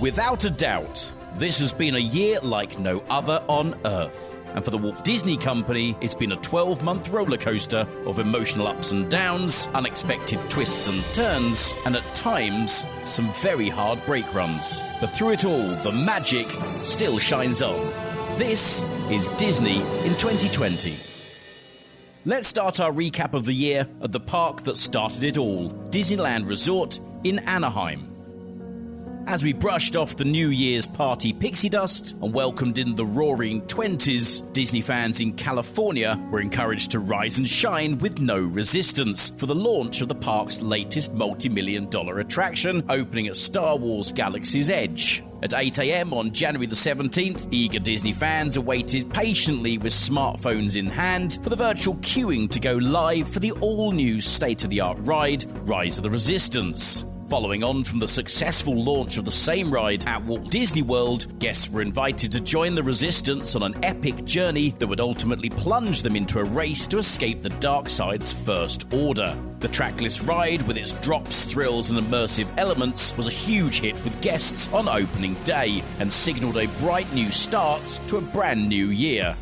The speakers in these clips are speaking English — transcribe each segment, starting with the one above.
Without a doubt, this has been a year like no other on Earth. And for the Walt Disney Company, it's been a 12-month rollercoaster of emotional ups and downs, unexpected twists and turns, and at times, some very hard brake runs. But through it all, the magic still shines on. This is Disney in 2020. Let's start our recap of the year at the park that started it all, Disneyland Resort in Anaheim. As we brushed off the New Year's party pixie dust and welcomed in the roaring 20s, Disney fans in California were encouraged to rise and shine with no resistance for the launch of the park's latest multi-million-dollar attraction, opening at Star Wars Galaxy's Edge. At 8 a.m. on January the 17th, eager Disney fans awaited patiently with smartphones in hand for the virtual queuing to go live for the all-new state-of-the-art ride, Rise of the Resistance. Following on from the successful launch of the same ride at Walt Disney World, guests were invited to join the Resistance on an epic journey that would ultimately plunge them into a race to escape the dark side's First Order. The trackless ride, with its drops, thrills and immersive elements, was a huge hit with guests on opening day and signalled a bright new start to a brand new year.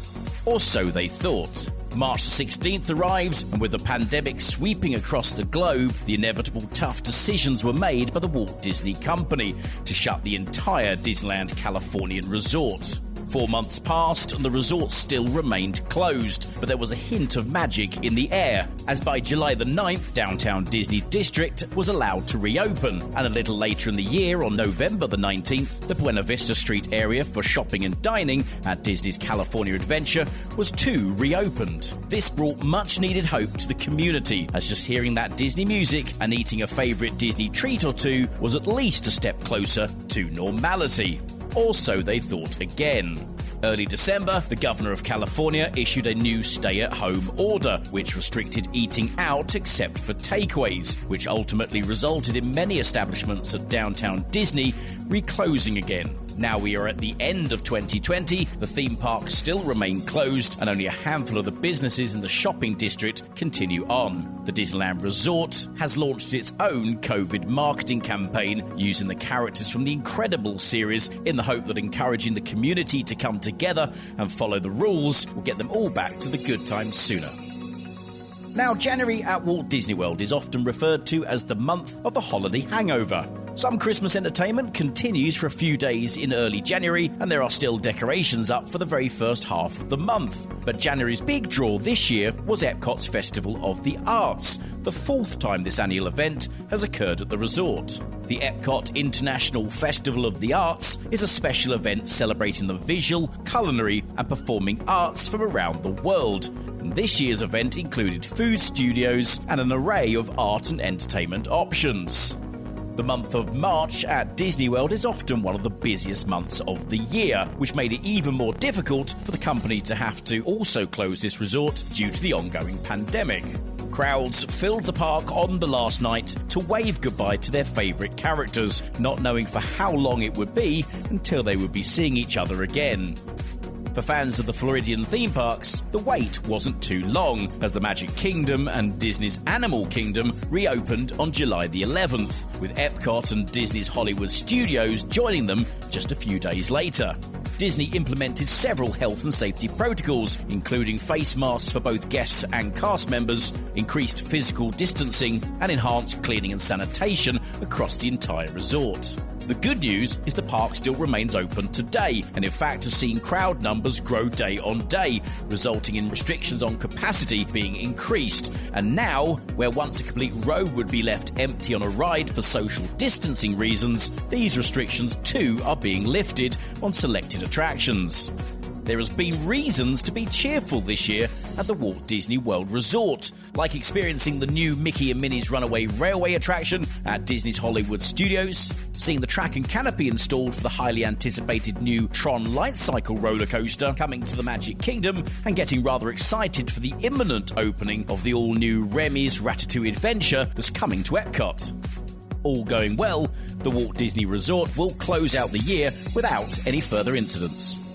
Or so they thought. March the 16th arrived, and with the pandemic sweeping across the globe, the inevitable tough decisions were made by the Walt Disney Company to shut the entire Disneyland California resort. 4 months passed and the resort still remained closed, but there was a hint of magic in the air, as by July the 9th, downtown Disney District was allowed to reopen, and a little later in the year, on November the 19th, the Buena Vista Street area for shopping and dining at Disney's California Adventure was too reopened. This brought much needed hope to the community, as just hearing that Disney music and eating a favourite Disney treat or two was at least a step closer to normality. Or so they thought again. Early December, the governor of California issued a new stay-at-home order, which restricted eating out except for takeaways, which ultimately resulted in many establishments at downtown Disney reclosing again. Now we are at the end of 2020, the theme parks still remain closed, and only a handful of the businesses in the shopping district continue on. The Disneyland Resort has launched its own COVID marketing campaign using the characters from the Incredibles series in the hope that encouraging the community to come together and follow the rules will get them all back to the good times sooner. Now, January at Walt Disney World is often referred to as the month of the holiday hangover. Some Christmas entertainment continues for a few days in early January, and there are still decorations up for the very first half of the month. But January's big draw this year was Epcot's Festival of the Arts, the 4th time this annual event has occurred at the resort. The Epcot International Festival of the Arts is a special event celebrating the visual, culinary and performing arts from around the world. And this year's event included food studios and an array of art and entertainment options. The month of March at Disney World is often one of the busiest months of the year, which made it even more difficult for the company to have to also close this resort due to the ongoing pandemic. Crowds filled the park on the last night to wave goodbye to their favourite characters, not knowing for how long it would be until they would be seeing each other again. For fans of the Floridian theme parks, the wait wasn't too long, as the Magic Kingdom and Disney's Animal Kingdom reopened on July the 11th, with Epcot and Disney's Hollywood Studios joining them just a few days later. Disney implemented several health and safety protocols, including face masks for both guests and cast members, increased physical distancing, and enhanced cleaning and sanitation across the entire resort. The good news is the park still remains open today, and in fact has seen crowd numbers grow day on day, resulting in restrictions on capacity being increased. And now, where once a complete row would be left empty on a ride for social distancing reasons, these restrictions too are being lifted on selected attractions. There has been reasons to be cheerful this year at the Walt Disney World Resort, like experiencing the new Mickey and Minnie's Runaway Railway attraction at Disney's Hollywood Studios, seeing the track and canopy installed for the highly anticipated new Tron Light Cycle roller coaster coming to the Magic Kingdom, and getting rather excited for the imminent opening of the all-new Remy's Ratatouille Adventure that's coming to Epcot. All going well, the Walt Disney Resort will close out the year without any further incidents.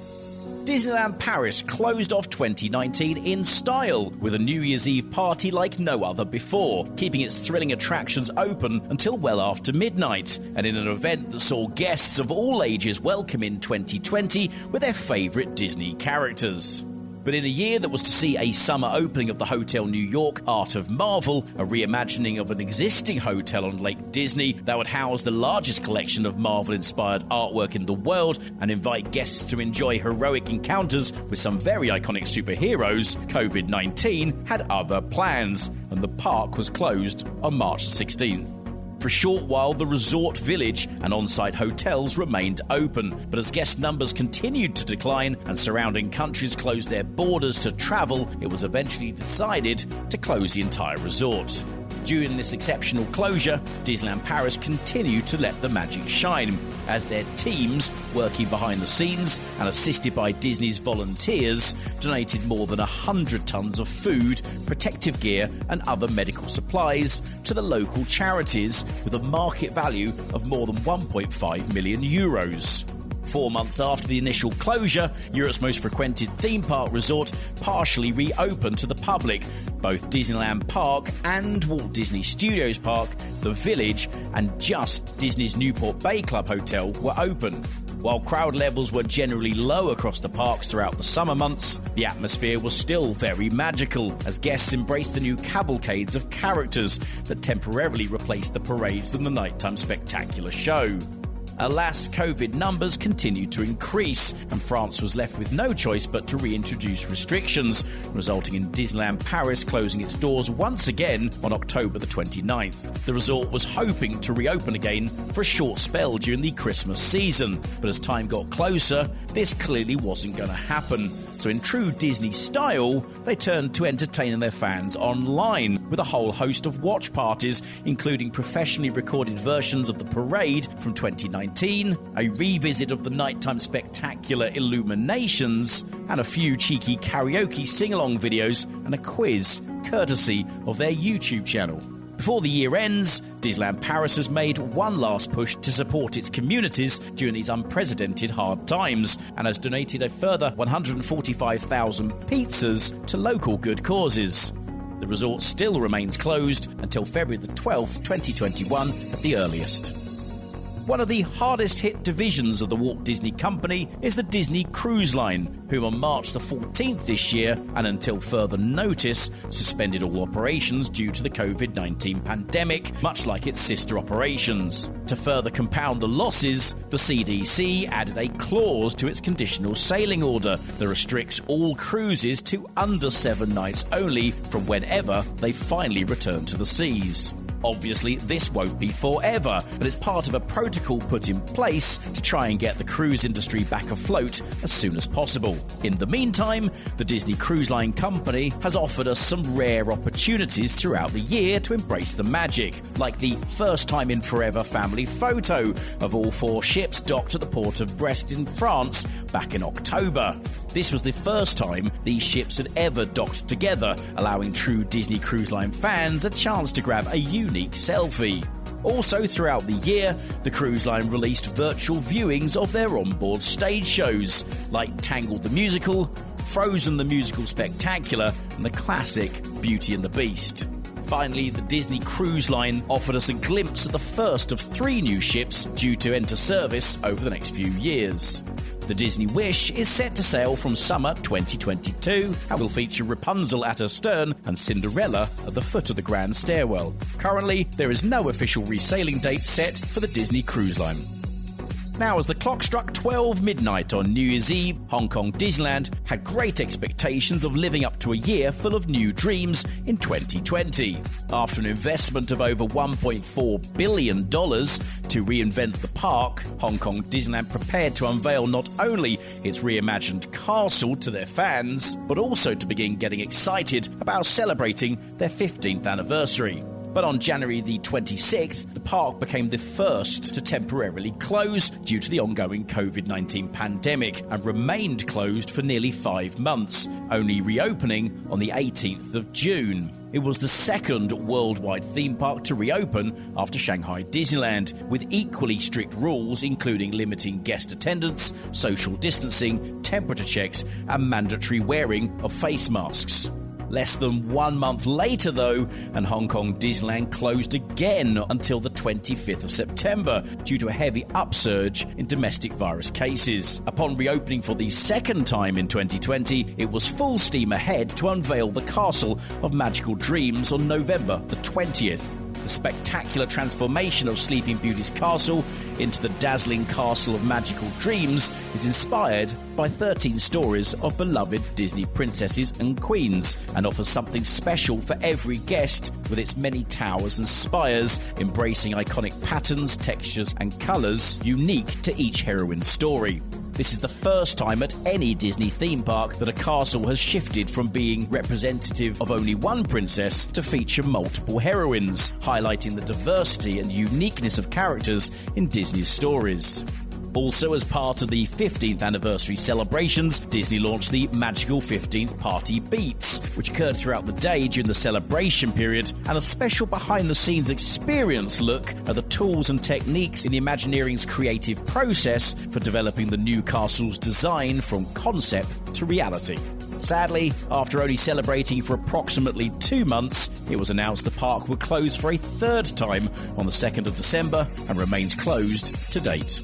Disneyland Paris closed off 2019 in style, with a New Year's Eve party like no other before, keeping its thrilling attractions open until well after midnight, and in an event that saw guests of all ages welcome in 2020 with their favourite Disney characters. But in a year that was to see a summer opening of the Hotel New York Art of Marvel, a reimagining of an existing hotel on Lake Disney that would house the largest collection of Marvel-inspired artwork in the world and invite guests to enjoy heroic encounters with some very iconic superheroes, COVID-19 had other plans, and the park was closed on March 16th. For a short while, the resort village and on-site hotels remained open, but as guest numbers continued to decline and surrounding countries closed their borders to travel, it was eventually decided to close the entire resort. During this exceptional closure, Disneyland Paris continued to let the magic shine, as their teams, working behind the scenes and assisted by Disney's volunteers, donated more than 100 tons of food, protective gear and other medical supplies to the local charities with a market value of more than 1.5 million euros. 4 months after the initial closure, Europe's most frequented theme park resort partially reopened to the public. Both Disneyland Park and Walt Disney Studios Park, the Village, and just Disney's Newport Bay Club Hotel were open. While crowd levels were generally low across the parks throughout the summer months, the atmosphere was still very magical as guests embraced the new cavalcades of characters that temporarily replaced the parades and the nighttime spectacular show. Alas, COVID numbers continued to increase, and France was left with no choice but to reintroduce restrictions, resulting in Disneyland Paris closing its doors once again on October the 29th. The resort was hoping to reopen again for a short spell during the Christmas season, but as time got closer, this clearly wasn't going to happen. So in true Disney style, they turned to entertaining their fans online with a whole host of watch parties, including professionally recorded versions of the parade from 2019, a revisit of the nighttime spectacular illuminations, and a few cheeky karaoke sing-along videos and a quiz courtesy of their YouTube channel. Before the year ends, Disneyland Paris has made one last push to support its communities during these unprecedented hard times and has donated a further 145,000 pizzas to local good causes. The resort still remains closed until February the 12th, 2021 at the earliest. One of the hardest hit divisions of the Walt Disney Company is the Disney Cruise Line, whom on March the 14th this year, and until further notice, suspended all operations due to the COVID-19 pandemic, much like its sister operations. To further compound the losses, the CDC added a clause to its conditional sailing order that restricts all cruises to under 7 nights only from whenever they finally return to the seas. Obviously, this won't be forever, but it's part of a protocol put in place to try and get the cruise industry back afloat as soon as possible. In the meantime, the Disney Cruise Line Company has offered us some rare opportunities throughout the year to embrace the magic, like the first time in forever family photo of all 4 ships docked at the port of Brest in France back in October. This was the first time these ships had ever docked together, allowing true Disney Cruise Line fans a chance to grab a unique selfie. Also throughout the year, the cruise line released virtual viewings of their onboard stage shows, like Tangled the Musical, Frozen the Musical Spectacular, and the classic Beauty and the Beast. Finally, the Disney Cruise Line offered us a glimpse of the first of 3 new ships due to enter service over the next few years. The Disney Wish is set to sail from summer 2022 and will feature Rapunzel at her stern and Cinderella at the foot of the grand stairwell. Currently, there is no official resailing date set for the Disney Cruise Line. Now, as the clock struck 12 midnight on New Year's Eve, Hong Kong Disneyland had great expectations of living up to a year full of new dreams in 2020. After an investment of over $1.4 billion to reinvent the park, Hong Kong Disneyland prepared to unveil not only its reimagined castle to their fans, but also to begin getting excited about celebrating their 15th anniversary. But on January the 26th, the park became the first to temporarily close due to the ongoing COVID-19 pandemic and remained closed for nearly 5 months, only reopening on the 18th of June. It was the second worldwide theme park to reopen after Shanghai Disneyland, with equally strict rules including limiting guest attendance, social distancing, temperature checks, and mandatory wearing of face masks. Less than 1 month later, though, and Hong Kong Disneyland closed again until the 25th of September due to a heavy upsurge in domestic virus cases. Upon reopening for the second time in 2020, it was full steam ahead to unveil the Castle of Magical Dreams on November the 20th. The spectacular transformation of Sleeping Beauty's castle into the dazzling Castle of Magical Dreams is inspired by 13 stories of beloved Disney princesses and queens and offers something special for every guest with its many towers and spires, embracing iconic patterns, textures and colours unique to each heroine's story. This is the first time at any Disney theme park that a castle has shifted from being representative of only one princess to feature multiple heroines, highlighting the diversity and uniqueness of characters in Disney's stories. Also, as part of the 15th anniversary celebrations, Disney launched the Magical 15th Party Beats, which occurred throughout the day during the celebration period, and a special behind-the-scenes experience look at the tools and techniques in the Imagineering's creative process for developing the new castle's design from concept to reality. Sadly, after only celebrating for approximately 2 months, it was announced the park would close for a third time on the 2nd of December and remains closed to date.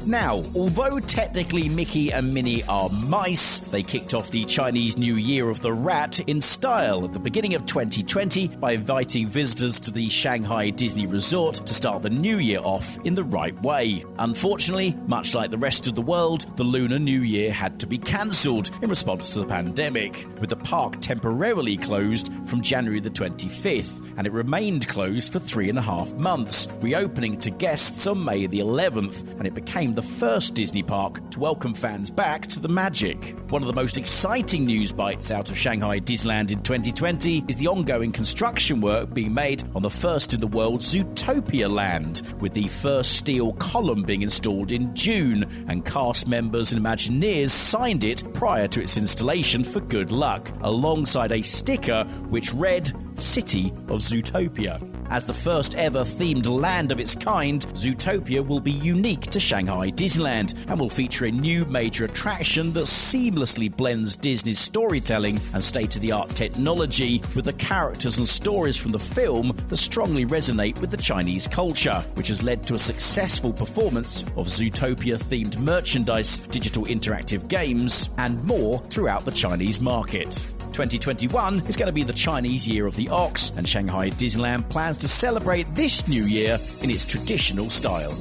Now, although technically Mickey and Minnie are mice, they kicked off the Chinese New Year of the Rat in style at the beginning of 2020 by inviting visitors to the Shanghai Disney Resort to start the new year off in the right way. Unfortunately, much like the rest of the world, the Lunar New Year had to be cancelled in response to the pandemic, with the park temporarily closed from January the 25th, and it remained closed for 3.5 months, reopening to guests on May the 11th, and it became the first Disney park to welcome fans back to the magic. One of the most exciting news bites out of Shanghai Disneyland in 2020 is the ongoing construction work being made on the first in the world Zootopia Land, with the first steel column being installed in June, and cast members and Imagineers signed it prior to its installation for good luck, alongside a sticker which read City of Zootopia. As the first ever themed land of its kind, Zootopia will be unique to Shanghai Disneyland and will feature a new major attraction that seamlessly blends Disney's storytelling and state-of-the-art technology with the characters and stories from the film that strongly resonate with the Chinese culture, which has led to a successful performance of Zootopia-themed merchandise, digital interactive games, and more throughout the Chinese market. 2021 is going to be the Chinese Year of the Ox, and Shanghai Disneyland plans to celebrate this new year in its traditional style.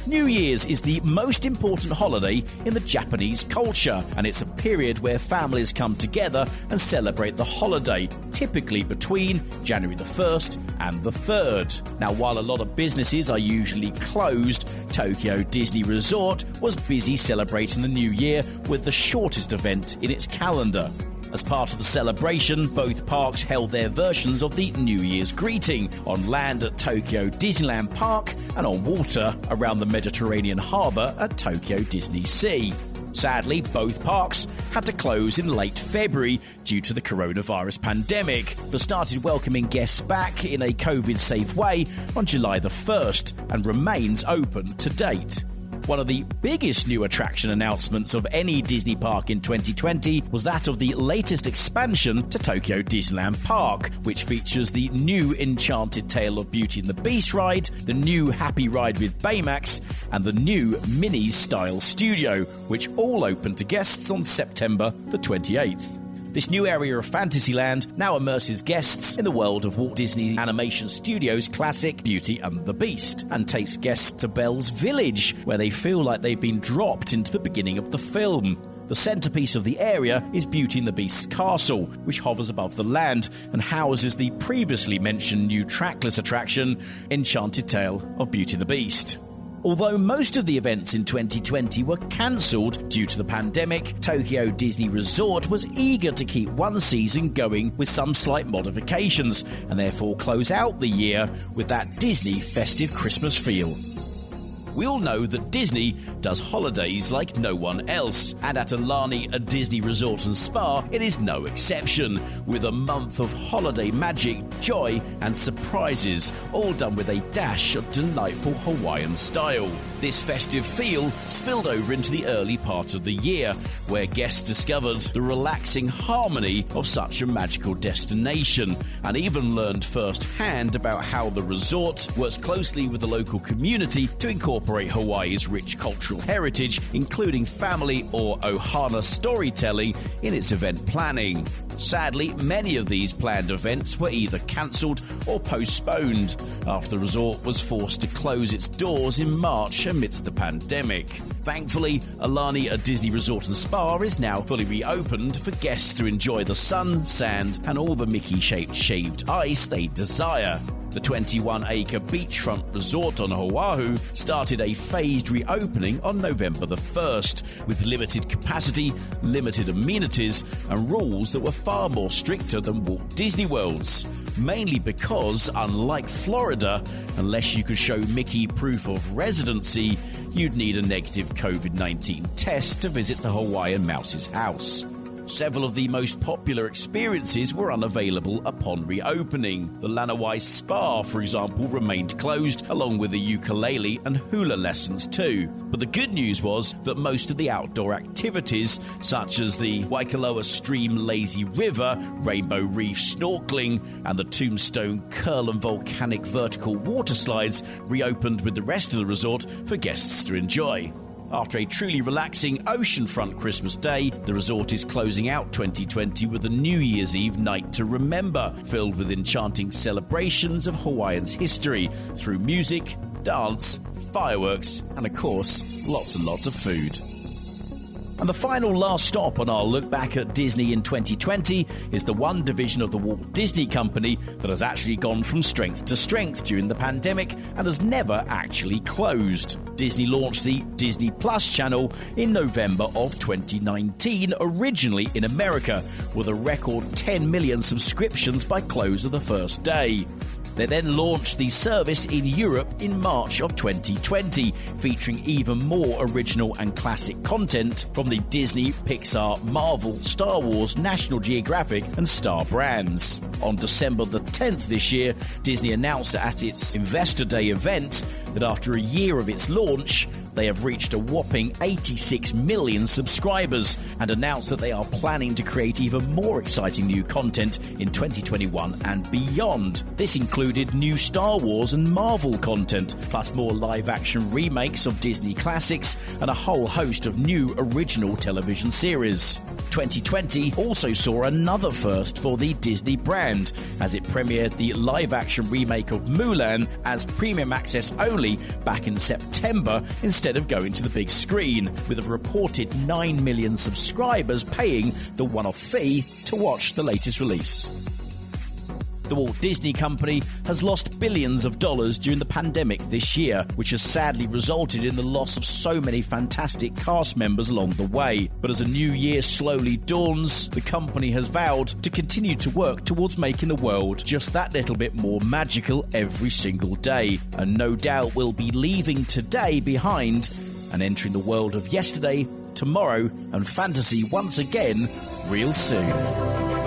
New Year's is the most important holiday in the Japanese culture, and it's a period where families come together and celebrate the holiday, typically between January the 1st and the 3rd. Now, while a lot of businesses are usually closed, Tokyo Disney Resort was busy celebrating the new year with the shortest event in its calendar. As part of the celebration, both parks held their versions of the New Year's greeting on land at Tokyo Disneyland Park and on water around the Mediterranean harbour at Tokyo Disney Sea. Sadly, both parks had to close in late February due to the coronavirus pandemic, but started welcoming guests back in a COVID-safe way on July the 1st and remains open to date. One of the biggest new attraction announcements of any Disney park in 2020 was that of the latest expansion to Tokyo Disneyland Park, which features the new Enchanted Tale of Beauty and the Beast ride, the new Happy Ride with Baymax, and the new Minnie's Style Studio, which all opened to guests on September the 28th. This new area of Fantasyland now immerses guests in the world of Walt Disney Animation Studios' classic Beauty and the Beast, and takes guests to Belle's Village, where they feel like they've been dropped into the beginning of the film. The centrepiece of the area is Beauty and the Beast's castle, which hovers above the land and houses the previously mentioned new trackless attraction, Enchanted Tale of Beauty and the Beast. Although most of the events in 2020 were cancelled due to the pandemic, Tokyo Disney Resort was eager to keep one season going with some slight modifications, and therefore close out the year with that Disney festive Christmas feel. We all know that Disney does holidays like no one else, and at Aulani, a Disney resort and spa, it is no exception, with a month of holiday magic, joy and surprises, all done with a dash of delightful Hawaiian style. This festive feel spilled over into the early part of the year, where guests discovered the relaxing harmony of such a magical destination, and even learned firsthand about how the resort works closely with the local community to incorporate Hawaii's rich cultural heritage, including family or ohana storytelling in its event planning. Sadly, many of these planned events were either cancelled or postponed after the resort was forced to close its doors in March amidst the pandemic. Thankfully, Aulani, a Disney resort and spa, is now fully reopened for guests to enjoy the sun, sand and all the Mickey-shaped shaved ice they desire. The 21-acre beachfront resort on Oahu started a phased reopening on November the 1st, with limited capacity, limited amenities, and rules that were far more stricter than Walt Disney World's. Mainly because, unlike Florida, unless you could show Mickey proof of residency, you'd need a negative COVID-19 test to visit the Hawaiian Mouse's house. Several of the most popular experiences were unavailable upon reopening. The Lanawai Spa, for example, remained closed, along with the ukulele and hula lessons too. But the good news was that most of the outdoor activities, such as the Waikoloa Stream Lazy River, Rainbow Reef snorkeling, and the Tombstone Curl and volcanic vertical water slides, reopened with the rest of the resort for guests to enjoy. After a truly relaxing oceanfront Christmas day, the resort is closing out 2020 with a New Year's Eve night to remember, filled with enchanting celebrations of Hawaiian's history through music, dance, fireworks, and of course, lots and lots of food. And the final last stop on our look back at Disney in 2020 is the one division of the Walt Disney Company that has actually gone from strength to strength during the pandemic and has never actually closed. Disney launched the Disney Plus channel in November of 2019, originally in America, with a record 10 million subscriptions by close of the first day. They then launched the service in Europe in March of 2020, featuring even more original and classic content from the Disney, Pixar, Marvel, Star Wars, National Geographic and Star brands. On December the 10th this year, Disney announced at its Investor Day event that after a year of its launch, they have reached a whopping 86 million subscribers and announced that they are planning to create even more exciting new content in 2021 and beyond. This included new Star Wars and Marvel content, plus more live-action remakes of Disney classics and a whole host of new original television series. 2020 also saw another first for the Disney brand, as it premiered the live-action remake of Mulan as premium access only back in September instead of going to the big screen, with a reported 9 million subscribers paying the one-off fee to watch the latest release. The Walt Disney Company has lost billions of dollars during the pandemic this year, which has sadly resulted in the loss of so many fantastic cast members along the way. But as a new year slowly dawns, the company has vowed to continue to work towards making the world just that little bit more magical every single day, and no doubt will be leaving today behind and entering the world of yesterday, tomorrow and fantasy once again real soon.